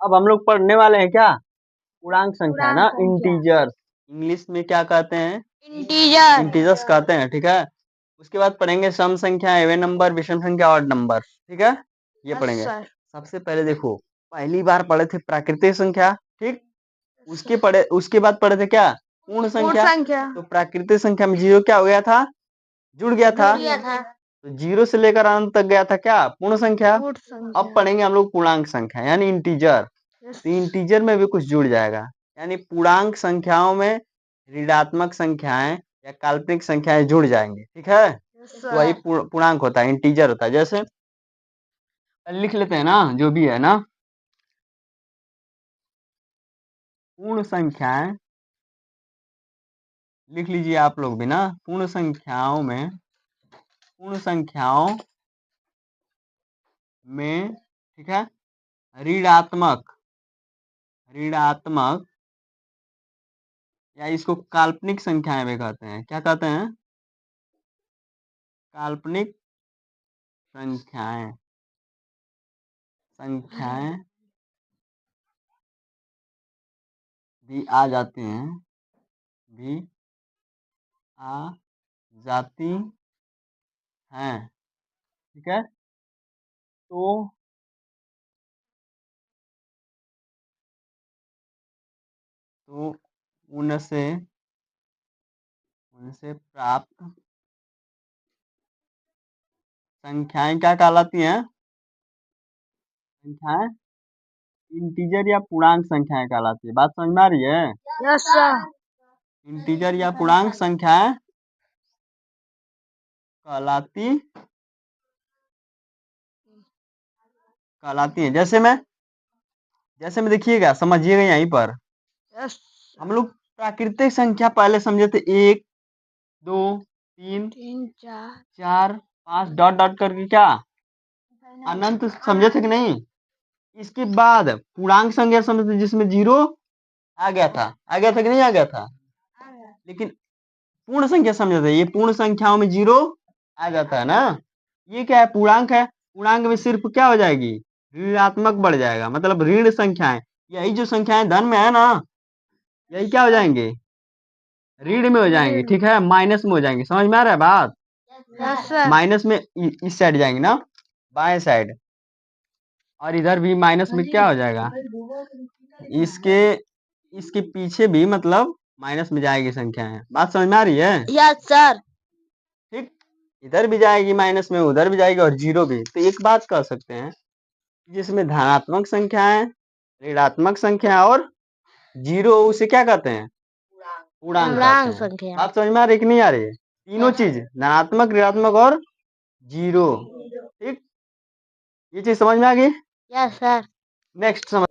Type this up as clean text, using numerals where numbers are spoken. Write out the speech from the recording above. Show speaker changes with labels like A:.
A: अब हम लोग पढ़ने वाले हैं क्या, पूर्णांक संख्या ना,
B: पूर्णांक संख्या।
A: इंटीजर्स। इंग्लिश में क्या कहते हैं,
B: इंटीजर।
A: इंटीजर्स कहते हैं, ठीक है। उसके बाद पढ़ेंगे सम संख्या, इवन नंबर, विषम संख्या, ऑड नंबर, ठीक है, ये पढ़ेंगे।
B: सर।
A: सबसे पहले देखो, पहली बार पढ़े थे प्राकृतिक संख्या, ठीक। उसके बाद पढ़े थे क्या, पूर्ण संख्या। तो प्राकृतिक संख्या में जीरो क्या हो गया था, जुड़ गया था। तो जीरो से लेकर अनंत तक गया था क्या, पूर्ण संख्या। अब पढ़ेंगे हम लोग पूर्णांक संख्या यानी इंटीजर। तो इंटीजर में भी कुछ जुड़ जाएगा, यानी पूर्णांक संख्याओं में ऋणात्मक संख्याएं या काल्पनिक संख्याएं जुड़ जाएंगे, ठीक है। तो वही पूर्णांक होता है, इंटीजर होता है। जैसे लिख लेते हैं ना, जो भी है ना, पूर्ण संख्याएं लिख लीजिए आप लोग भी ना, पूर्ण संख्याओं में ठीक है, ऋणात्मक या इसको काल्पनिक संख्याएं भी कहते हैं। क्या कहते हैं, काल्पनिक संख्याएं भी आ जाती हैं, ठीक है। तो उनसे प्राप्त संख्याएं क्या कहलाती हैं, संख्याएं इंटीजर या पूर्णांक संख्याएं कहलाती है। बात समझ में आ रही है।
B: Yes sir.
A: इंटीजर या पूर्णांक संख्याएं कहलाती हैं। जैसे में देखिएगा, समझिएगा यहीं पर।
B: यस।
A: हम लोग प्राकृतिक संख्या पहले समझे थे, 1 2 3 4 5 डॉट डॉट करके क्या अनंत समझे थे कि नहीं। इसके बाद पूर्णांक संख्या समझे थे जिसमें जीरो आ गया था कि नहीं आ गया था। लेकिन पूर्ण संख्या समझे थे, ये पूर्ण संख्याओं में जीरो आ जाता है ना। ये क्या है, पूर्णांक है। पूर्णांक में सिर्फ क्या हो जाएगी, ऋणात्मक बढ़ जाएगा, मतलब ऋण संख्याएं। यही जो संख्याएं धन में है ना, यही क्या हो जाएंगे, ऋण में हो जाएंगे, ठीक है, माइनस में हो जाएंगे। समझ में आ रहा है बात।
B: Yes sir.
A: माइनस में इस साइड जाएंगे ना, बाएं साइड, और इधर भी माइनस में क्या हो जाएगा, इसके पीछे भी मतलब माइनस में जाएगी संख्याएं। बात समझ में आ रही है।
B: Yes sir.
A: ठीक, इधर भी जाएगी माइनस में, उधर भी जाएगी, और जीरो भी। तो एक बात कह सकते हैं, जिसमें धनात्मक संख्याएं, ऋणात्मक संख्या और जीरो, उसे क्या कहते हैं, पूर्णांक कहते हैं। बात समझ में आ रही कि नहीं आ रही है। तीनों चीज, धनात्मक, ऋणात्मक और जीरो, ठीक, ये चीज समझ में आ गई।
B: Yes sir.
A: नेक्स्ट समझ